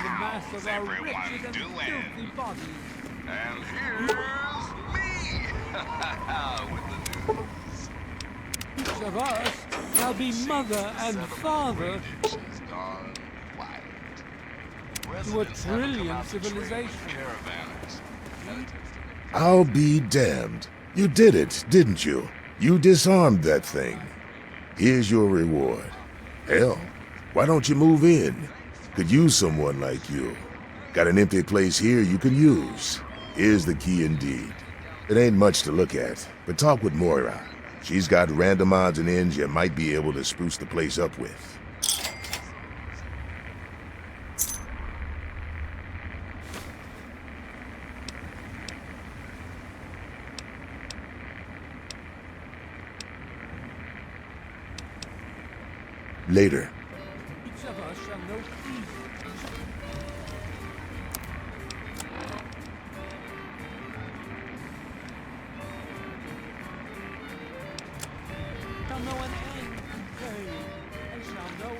the mass of our everyone wretched and doing? filthy bodies. And here's me with the news. Each of us shall be mother and father Has gone quiet. to a Residents haven't come trillion out to trade with civilizations. caravanners. I'll be damned. You did it, didn't you? You disarmed that thing. Here's your reward. Hell, why don't you move in? Could use someone like you. Got an empty place here you can use. Here's the key indeed. It ain't much to look at, but talk with Moira. She's got random odds and ends you might be able to spruce the place up with. Later. Each of us shall know peace. Shall know an end to pain, and shall know.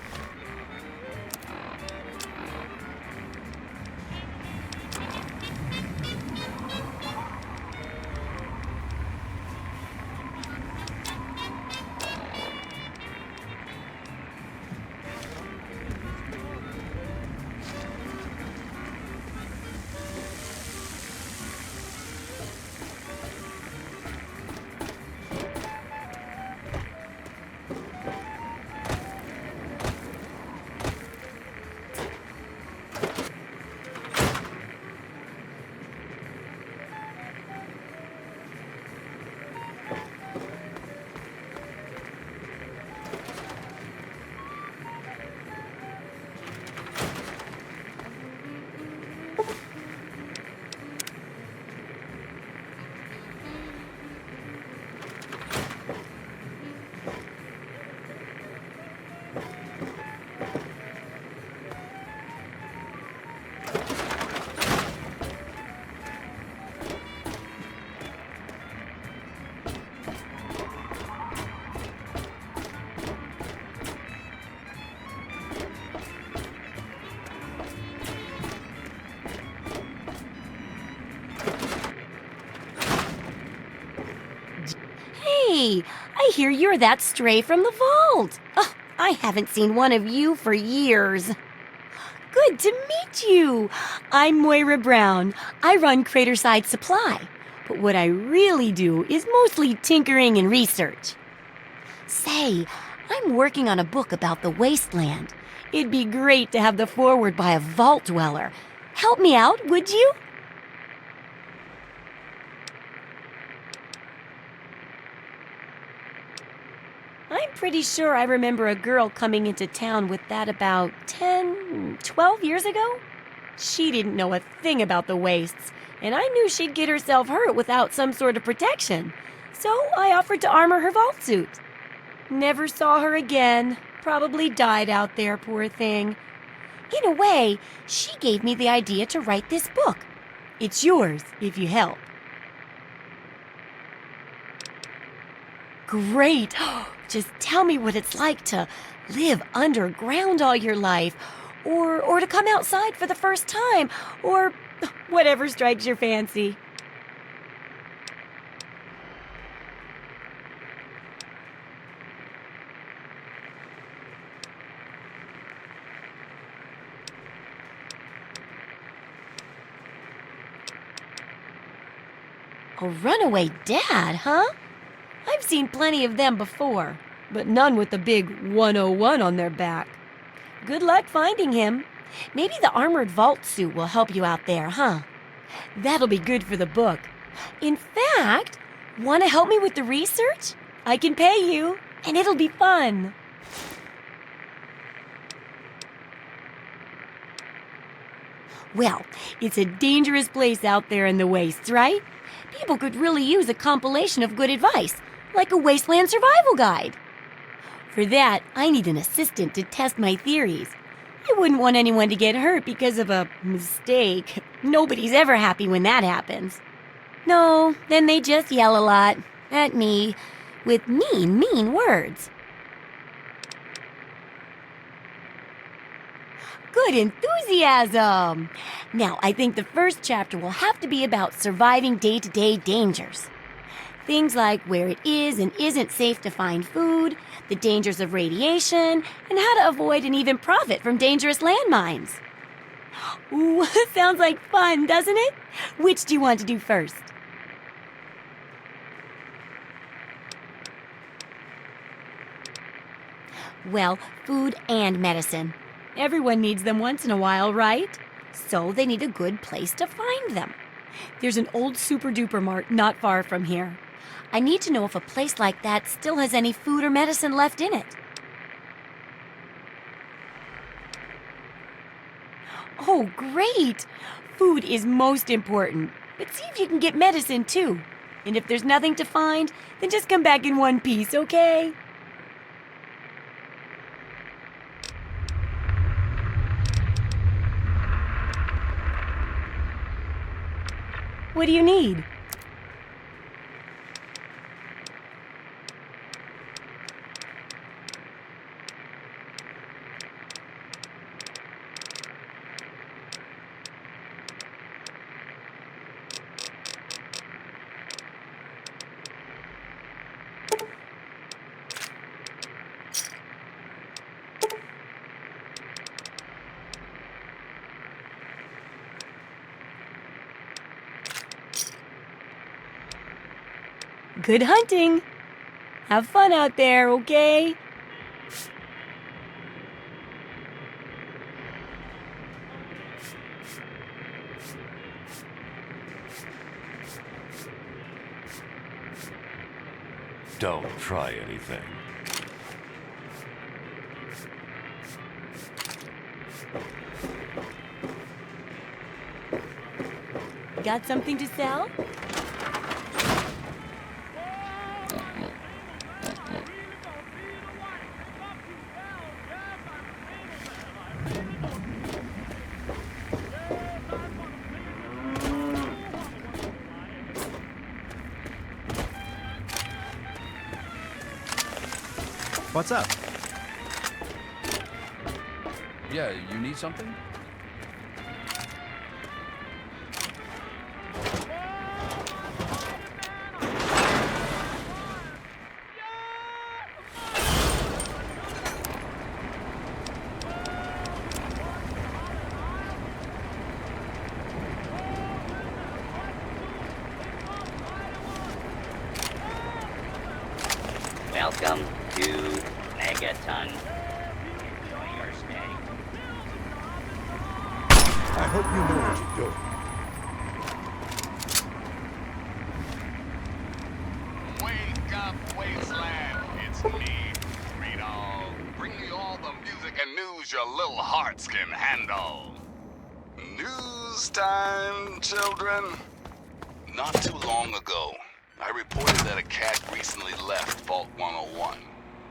Hey, I hear you're that stray from the vault. Oh, I haven't seen one of you for years. Good to meet you. I'm Moira Brown. I run Craterside Supply. But what I really do is mostly tinkering and research. Say, I'm working on a book about the wasteland. It'd be great to have the foreword by a vault dweller. Help me out, would you? I'm pretty sure I remember a girl coming into town with that about 10, 12 years ago. She didn't know a thing about the wastes, and I knew she'd get herself hurt without some sort of protection. So I offered to armor her vault suit. Never saw her again. Probably died out there, poor thing. In a way, she gave me the idea to write this book. It's yours if you help. Great! Just tell me what it's like to live underground all your life, or to come outside for the first time, or whatever strikes your fancy. A runaway dad, huh? I've seen plenty of them before, but none with the big 101 on their back. Good luck finding him. Maybe the armored vault suit will help you out there, huh? That'll be good for the book. In fact, want to help me with the research? I can pay you, and it'll be fun. Well, it's a dangerous place out there in the wastes, right? People could really use a compilation of good advice, like a wasteland survival guide. For that, I need an assistant to test my theories. I wouldn't want anyone to get hurt because of a mistake. Nobody's ever happy when that happens. No, then they just yell a lot at me with mean words. Good enthusiasm! Now, I think the first chapter will have to be about surviving day-to-day dangers. Things like where it is and isn't safe to find food, the dangers of radiation, and how to avoid and even profit from dangerous landmines. Ooh, sounds like fun, doesn't it? Which do you want to do first? Well, food and medicine. Everyone needs them once in a while, right? So they need a good place to find them. There's an old super-duper mart not far from here. I need to know if a place like that still has any food or medicine left in it. Oh, great! Food is most important, but see if you can get medicine too. And if there's nothing to find, then just come back in one piece, okay? What do you need? Good hunting! Have fun out there, okay? Don't try anything. Got something to sell? What's up? Yeah, you need something? Welcome to Megaton. Enjoy your stay. I hope you know what you're doing. Wake up, Wasteland. It's me, Free-Dog. Bring me all the music and news your little hearts can handle. News time, children. Not too long ago, I reported that a cat recently left Vault 101.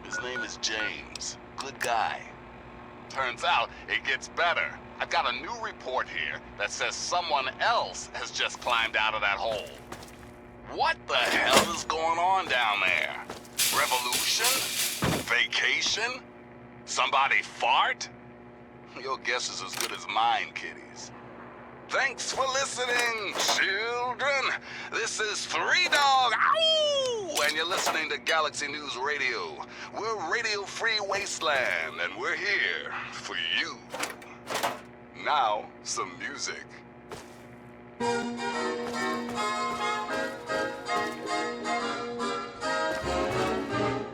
His name is James. Good guy. Turns out it gets better. I've got a new report here that says someone else has just climbed out of that hole. What the hell is going on down there? Revolution? Vacation? Somebody fart? Your guess is as good as mine, kiddies. Thanks for listening, children. This is Free-Dog, ow! And you're listening to Galaxy News Radio. We're Radio Free Wasteland, and we're here for you. Now, some music.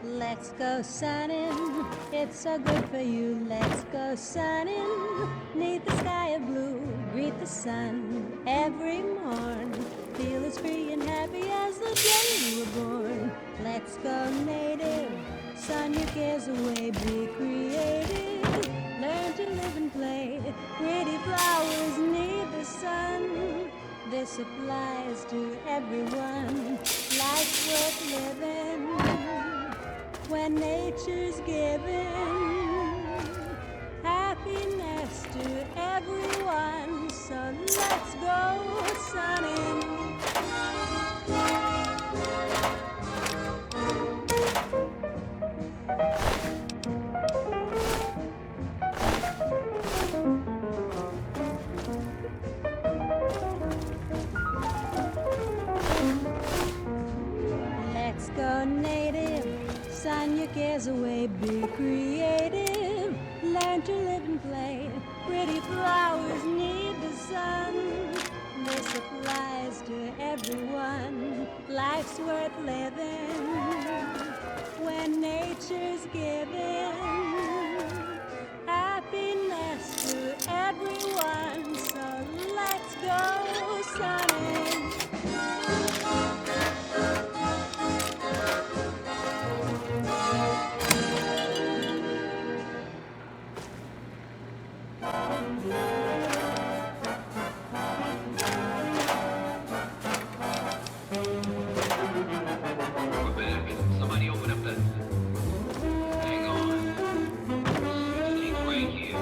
Let's go sunning, it's so good for you. Let's go sunning, neath the sky of blue. Greet the sun every morn. Feel as free and happy as the day you were born. Let's go native, sun your cares away. Be creative, learn to live and play. Pretty flowers need the sun. This applies to everyone. Life's worth living when nature's giving happiness to everyone. So let's go sunning. creative, learn to live and play. Pretty flowers need the sun. This applies to everyone. Life's worth living when nature's giving happiness to everyone. So let's go sunning. We're back. Somebody open up the... Hang on. Stay right here.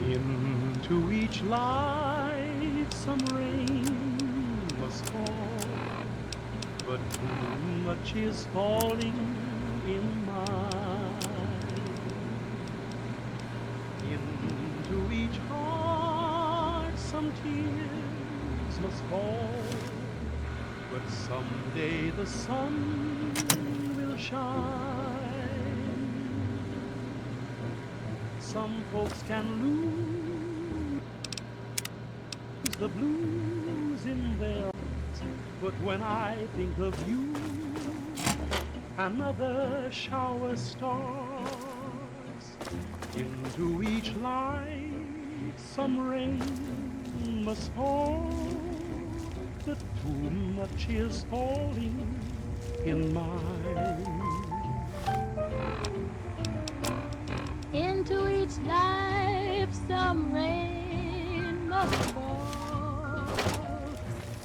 Into each life some rain must fall, but too much is falling in mine. Into each heart some tears must fall, but someday the sun will shine. Some folks can lose the blues in their hearts, but when I think of you, another shower starts. Into each life some rain must fall, but too much is falling in mine. each life some rain must fall.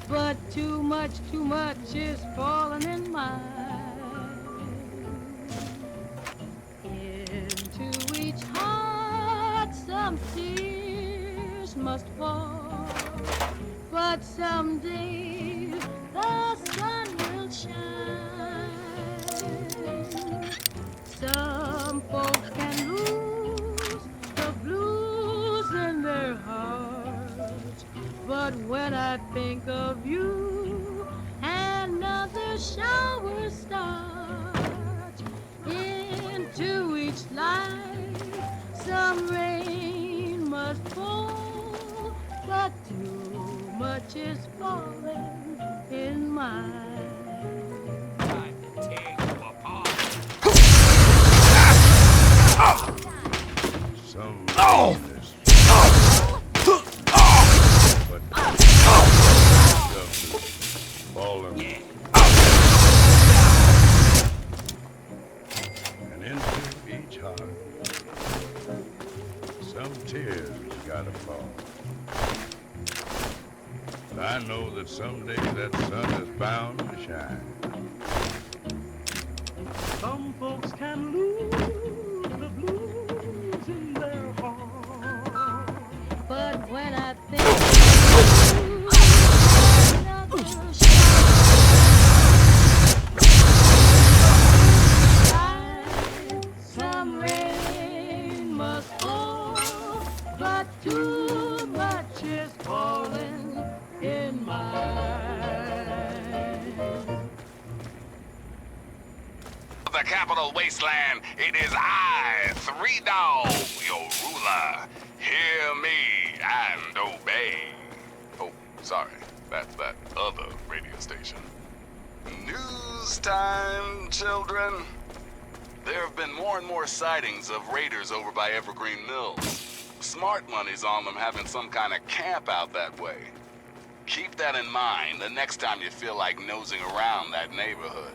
But too much is falling in mine. Into each heart some tears must fall. But someday the sun will shine. Some folks can lose the blues in their hearts. But when I think of you, another shower starts. Into each life some rain must fall. But too much is falling in mine. Some Oh! but stuff is falling. And into each heart, some tears gotta fall. But I know that someday that sun is bound to shine. Some folks can lose the blues in their heart. But when I think of you, another shine. Some rain must fall, but too much is falling in mine. The capital wasteland, it is I, Three Dog, your ruler. Hear me and obey. Oh, sorry, that's that other radio station. News time, children. There have been more and more sightings of raiders over by Evergreen Mills. Smart money's on them having some kind of camp out that way. Keep that in mind the next time you feel like nosing around that neighborhood.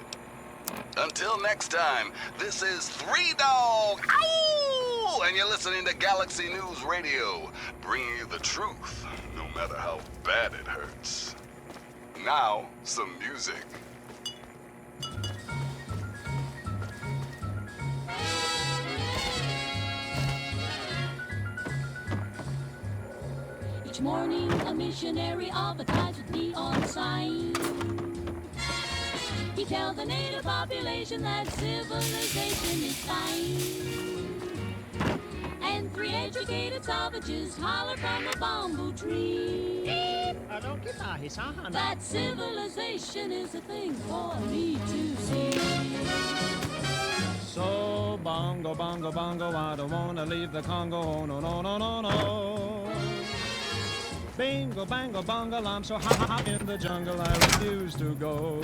Until next time, this is Three Dog, ow! And you're listening to Galaxy News Radio, bringing you the truth, no matter how bad it hurts. Now, some music. Each morning, a missionary advertised with neon sign. He tells the native population that civilization is fine. And three educated savages holler from a bamboo tree that civilization is a thing for me to see. So bongo, bongo, bongo, I don't wanna leave the Congo. Oh, no, no, no, no, no. Bingo, bango, bongo, I'm so hot in the jungle, I refuse to go.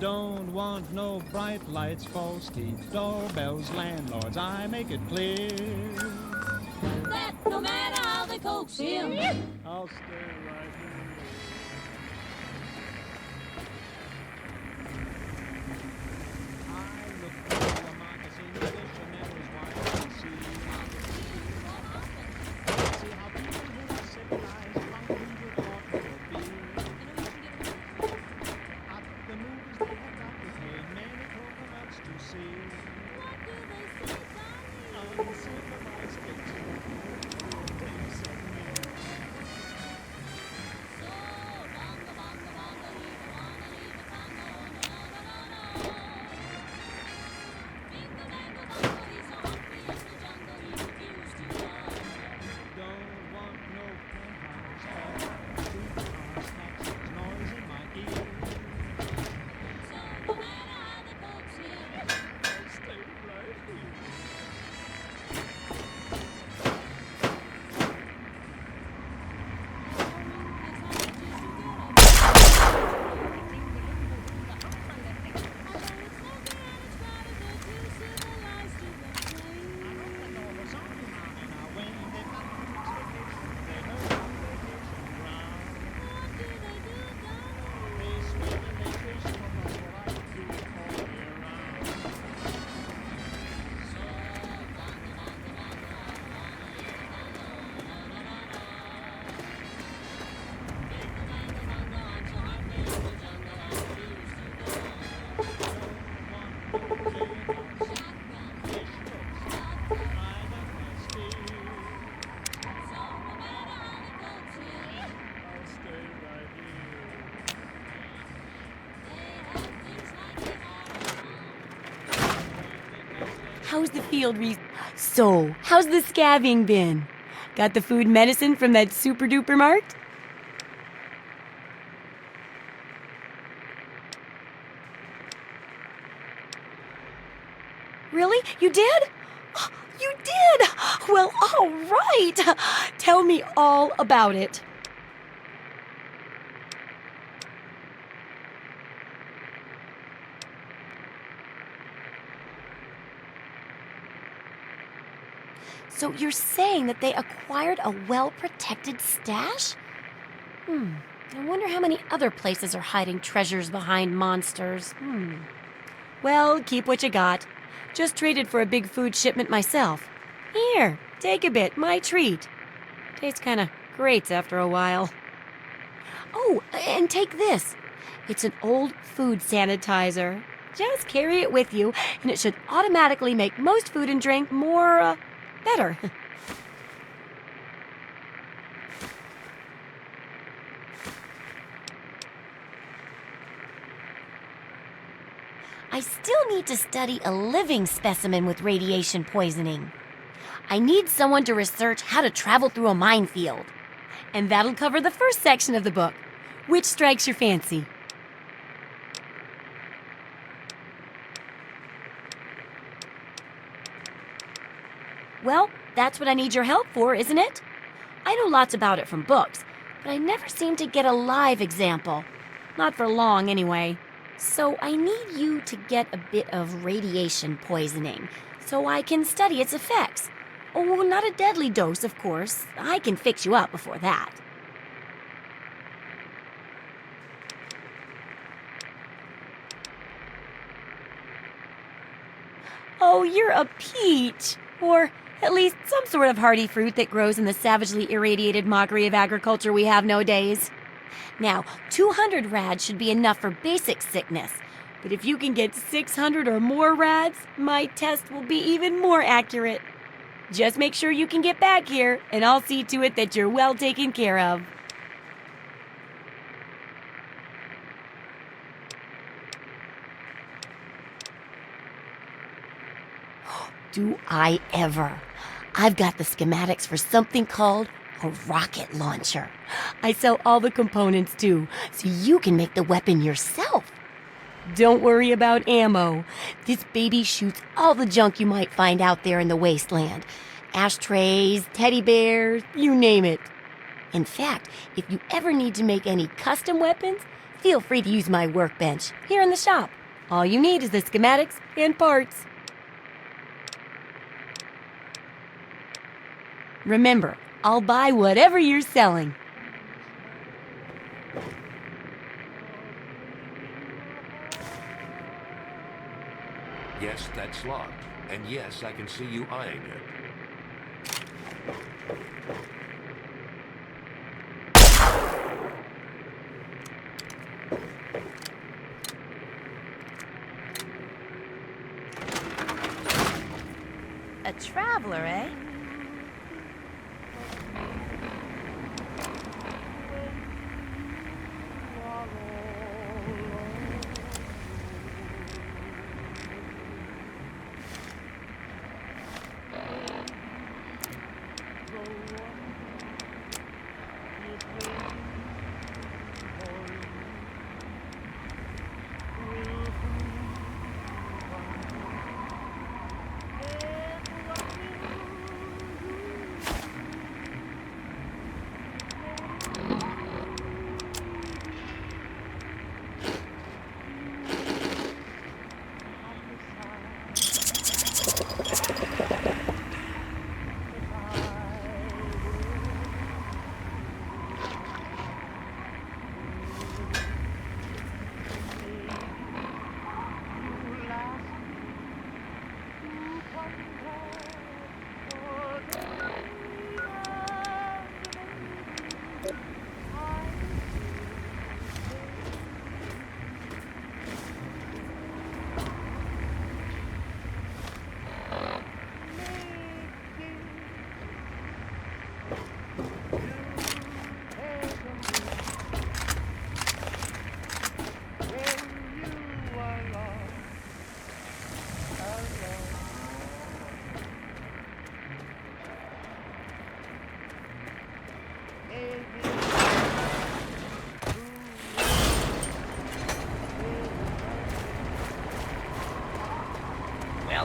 Don't want no bright lights, false teeth, doorbells, landlords, I make it clear that no matter how they coax him, I'll stay right here. I look through a moccasin, missionaries wife, and see how people who are civilized from who would ought to be. At the movies they have got with me, many coconuts to see. what do they say, darling? Uncivilized kids. They said me. how's the field So, how's the scabbing been? Got the food medicine from that super duper mart? Really? You did? You did! Well, all right. Tell me all about it. So you're saying that they acquired a well-protected stash? I wonder how many other places are hiding treasures behind monsters. Well, keep what you got. Just traded for a big food shipment myself. Here, take a bit, my treat. Tastes kinda great after a while. Oh, and take this. It's an old food sanitizer. Just carry it with you, and it should automatically make most food and drink more, better. I still need to study a living specimen with radiation poisoning. I need someone to research how to travel through a minefield. And that'll cover the first section of the book. Which strikes your fancy? Well, that's what I need your help for, isn't it? I know lots about it from books, but I never seem to get a live example. Not for long, anyway. So I need you to get a bit of radiation poisoning, so I can study its effects. Oh, not a deadly dose, of course. I can fix you up before that. Oh, you're a peach! Or at least some sort of hardy fruit that grows in the savagely irradiated mockery of agriculture we have nowadays. Now, 200 rads should be enough for basic sickness. But if you can get 600 or more rads, my test will be even more accurate. Just make sure you can get back here, and I'll see to it that you're well taken care of. Do I ever? I've got the schematics for something called a rocket launcher. I sell all the components too, so you can make the weapon yourself. Don't worry about ammo. This baby shoots all the junk you might find out there in the wasteland. Ashtrays, teddy bears, you name it. In fact, if you ever need to make any custom weapons, feel free to use my workbench here in the shop. All you need is the schematics and parts. Remember, I'll buy whatever you're selling. Yes, that's locked. And yes, I can see you eyeing it. A traveler, eh?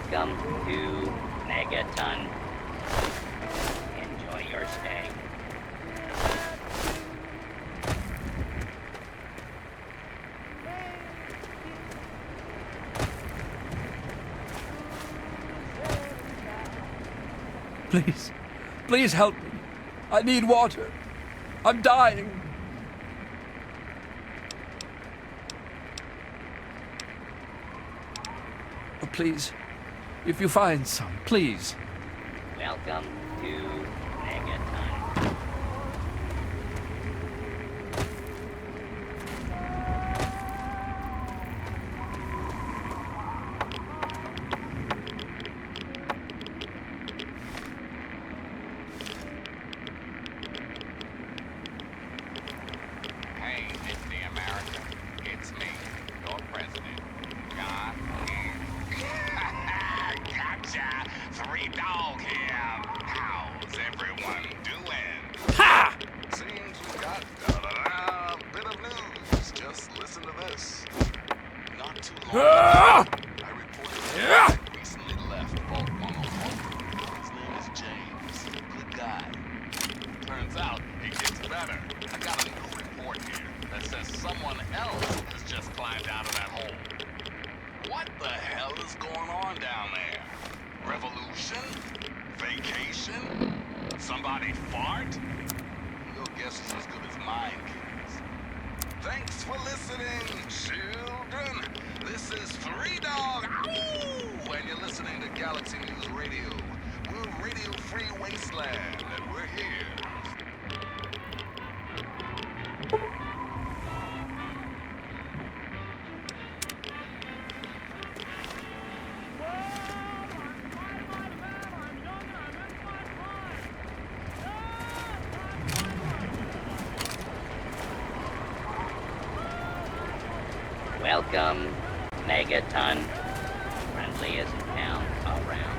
Welcome to Megaton. Enjoy your stay. Please. Please help me. I need water. I'm dying. Oh, please. If you find some, please. Welcome to Megaton. Hey, Disney America, it's me, your president, John Gotcha! 3 Dog here. How's everyone doing? Ha! Seems we got a bit of news. Just listen to this. Not too long Ah! ago, I reported that he recently left Vault 101. His name is James. Good guy. Turns out it gets better. I got a new report here that says someone else has just climbed out of that hole. What the hell is going on down there? Revolution? Vacation? Somebody fart? Your guess is as good as mine, kids. Thanks for listening, children. This is 3 Dog. Ow! And you're listening to Galaxy News Radio. We're Radio Free Wasteland, and we're here. Welcome, Megaton. Friendliest town around.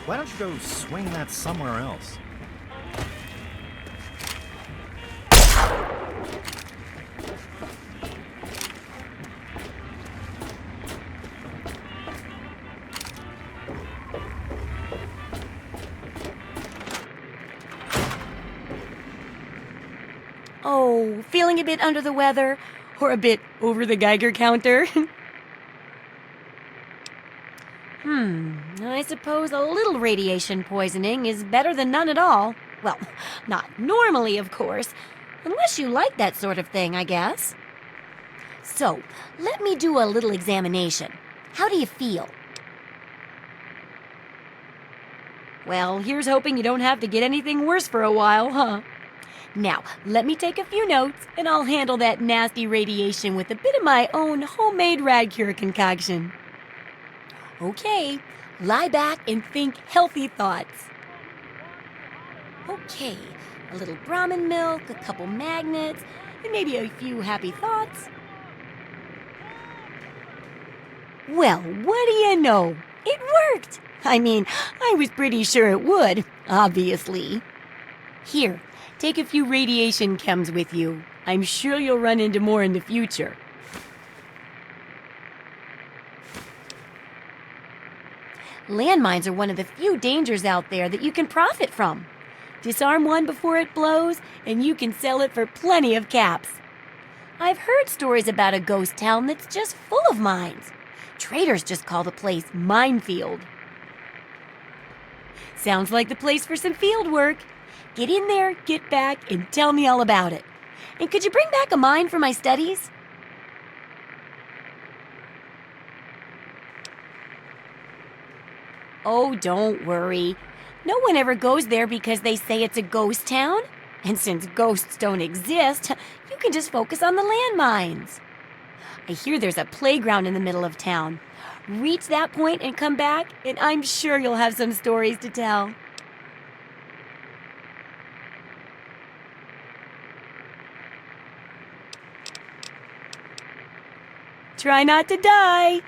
Why don't you go swing that somewhere else? Oh, feeling a bit under the weather? Or a bit over the Geiger counter? I suppose a little radiation poisoning is better than none at all. Well, not normally, of course. Unless you like that sort of thing, I guess. So, let me do a little examination. How do you feel? Well, here's hoping you don't have to get anything worse for a while, huh? Now, let me take a few notes, and I'll handle that nasty radiation with a bit of my own homemade Radcure concoction. Okay, lie back and think healthy thoughts. Okay, a little Brahmin milk, a couple magnets, and maybe a few happy thoughts. Well, what do you know? It worked! I mean, I was pretty sure it would, obviously. Here, take a few radiation chems with you. I'm sure you'll run into more in the future. Landmines are one of the few dangers out there that you can profit from. Disarm one before it blows, and you can sell it for plenty of caps. I've heard stories about a ghost town that's just full of mines. Traders just call the place Minefield. Sounds like the place for some field work. Get in there, get back, and tell me all about it. And could you bring back a mine for my studies? Oh, don't worry. No one ever goes there because they say it's a ghost town. And since ghosts don't exist, you can just focus on the landmines. I hear there's a playground in the middle of town. Reach that point and come back, and I'm sure you'll have some stories to tell. Try not to die.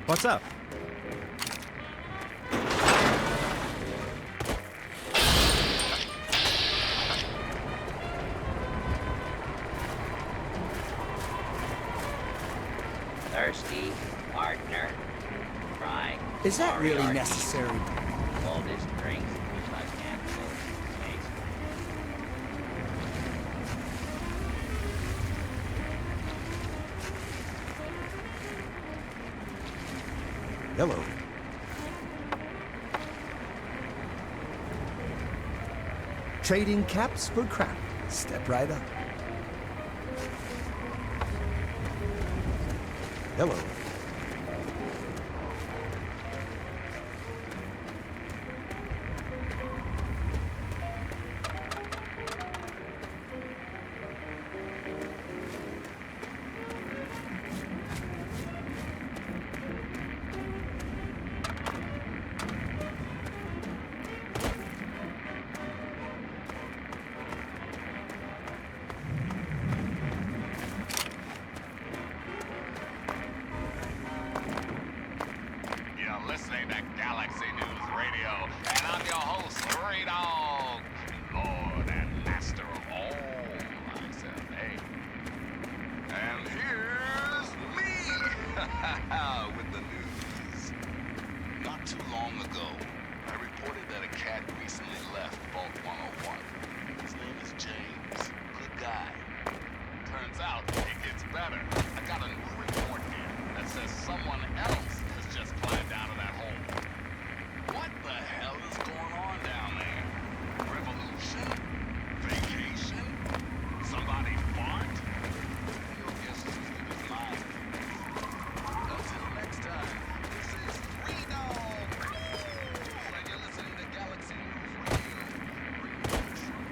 What's up? Thirsty, partner. Right. Is that really necessary? Coldest drinks, which I can't taste. Hello. Trading caps for crap. Step right up. Hello. You're listening to Galaxy News Radio, and I'm your host, Stray Dog, Lord and Master of all, XFA. And here's me with the news. Not too long ago, I reported that a cat recently left Vault 101. His name is James. Good guy. Turns out it gets better. I got a new report here that says someone else has just climbed out of that hole. What the hell is going on down there? Revolution? Vacation? Somebody fart? Your guess is as good as mine. Until next time, this is Three Dog, and you're listening to Galaxy News Radio. Bringing you the truth.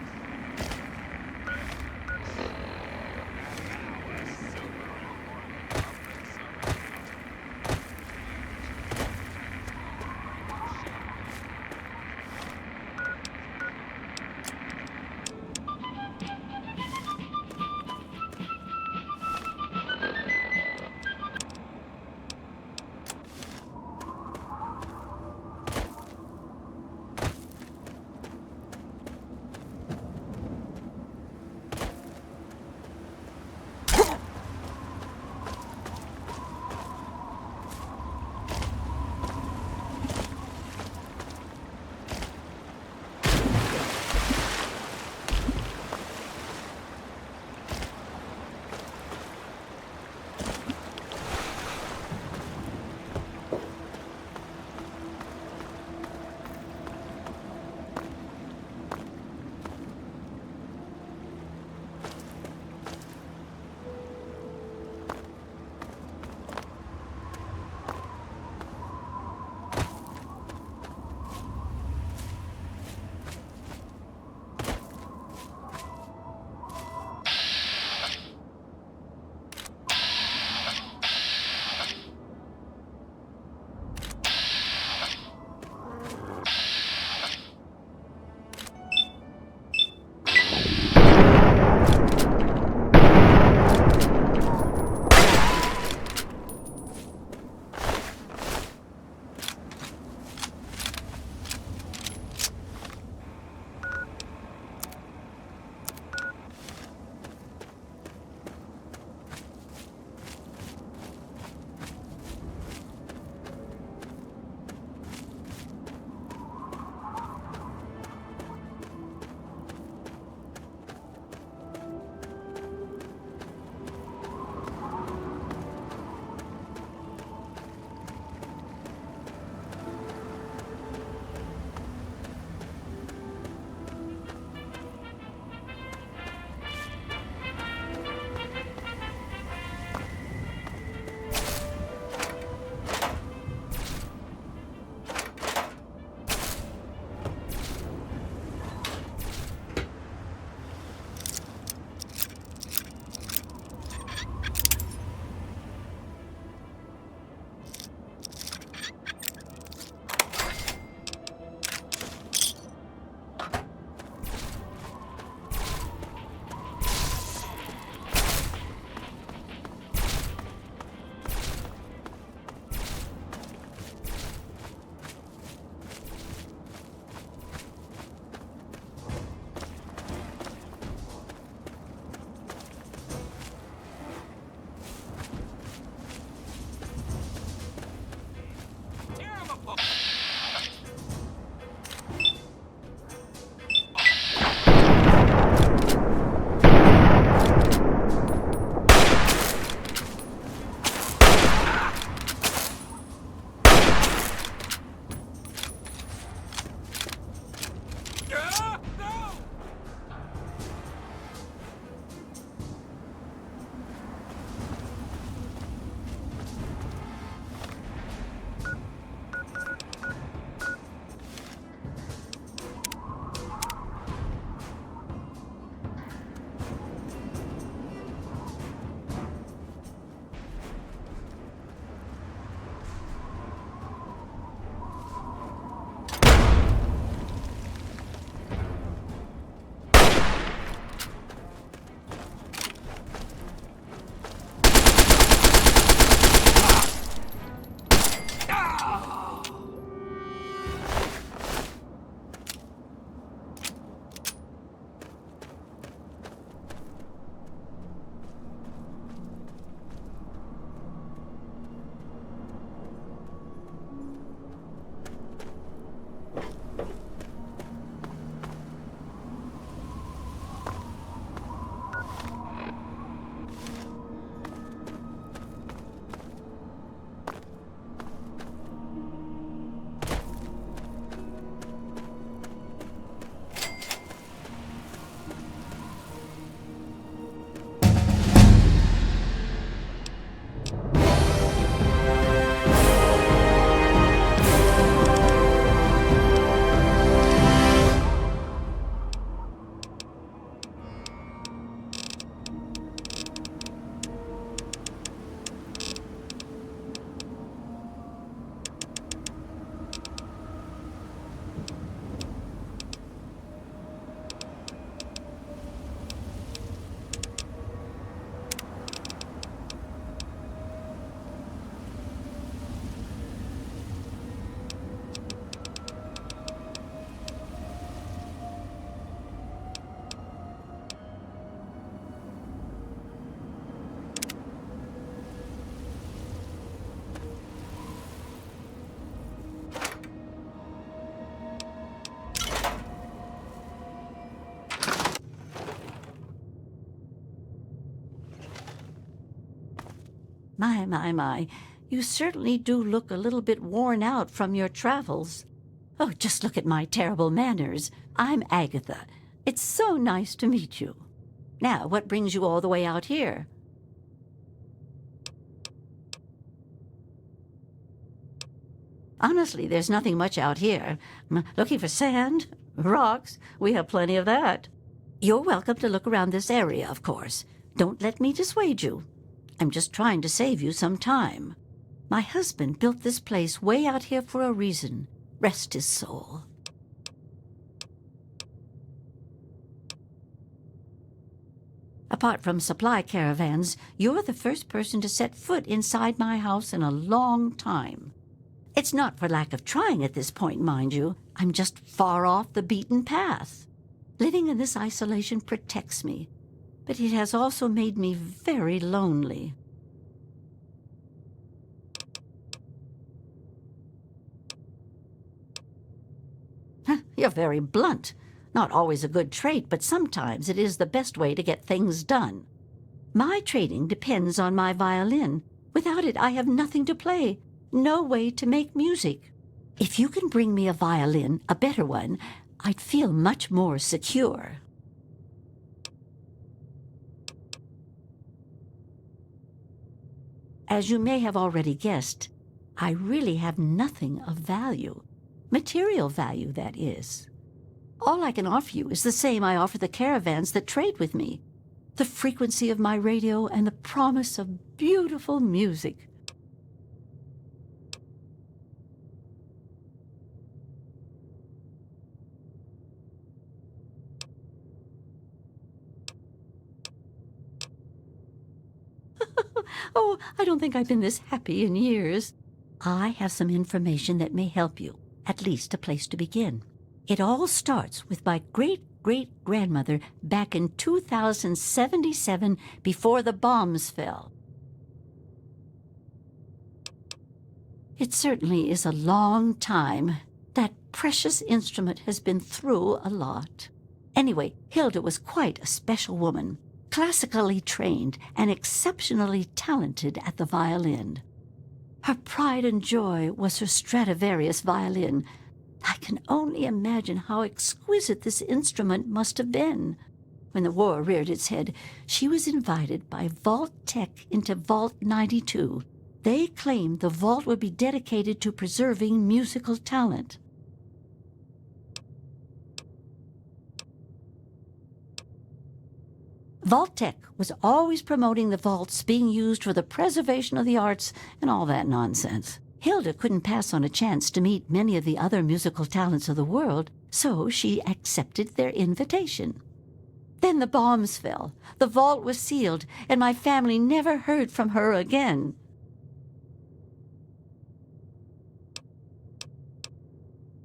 My. You certainly do look a little bit worn out from your travels. Oh, just look at my terrible manners. I'm Agatha. It's so nice to meet you. Now, what brings you all the way out here? Honestly, there's nothing much out here. Looking for sand? Rocks? We have plenty of that. You're welcome to look around this area, of course. Don't let me dissuade you. I'm just trying to save you some time. My husband built this place way out here for a reason. Rest his soul. Apart from supply caravans, you're the first person to set foot inside my house in a long time. It's not for lack of trying at this point, mind you. I'm just far off the beaten path. Living in this isolation protects me, but it has also made me very lonely. You're very blunt. Not always a good trait, but sometimes it is the best way to get things done. My trading depends on my violin. Without it, I have nothing to play, no way to make music. If you can bring me a violin, a better one, I'd feel much more secure. As you may have already guessed, I really have nothing of value. Material value, that is. All I can offer you is the same I offer the caravans that trade with me. The frequency of my radio and the promise of beautiful music. Oh, I don't think I've been this happy in years. I have some information that may help you, at least a place to begin. It all starts with my great-great-grandmother back in 2077 before the bombs fell. It certainly is a long time. That precious instrument has been through a lot. Anyway, Hilda was quite a special woman, classically trained and exceptionally talented at the violin. Her pride and joy was her Stradivarius violin. I can only imagine how exquisite this instrument must have been. When the war reared its head, she was invited by Vault Tech into Vault 92. They claimed the vault would be dedicated to preserving musical talent. Vault Tech was always promoting the vaults being used for the preservation of the arts and all that nonsense. Hilda couldn't pass on a chance to meet many of the other musical talents of the world, so she accepted their invitation. Then the bombs fell, the vault was sealed, and my family never heard from her again.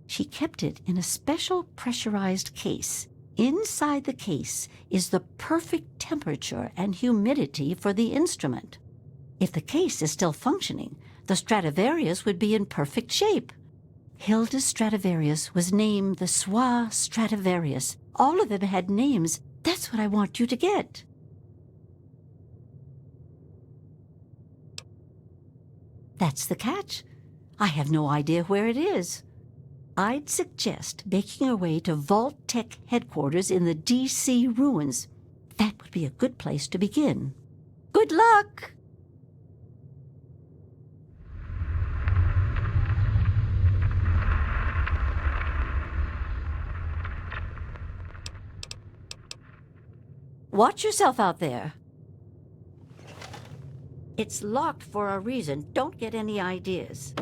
She kept it in a special pressurized case. Inside the case is the perfect temperature and humidity for the instrument. If the case is still functioning, the Stradivarius would be in perfect shape. Hilda's Stradivarius was named the Swa Stradivarius. All of them had names. That's what I want you to get. That's the catch. I have no idea where it is. I'd suggest making your way to Vault Tech headquarters in the D.C. ruins. That would be a good place to begin. Good luck! Watch yourself out there. It's locked for a reason. Don't get any ideas.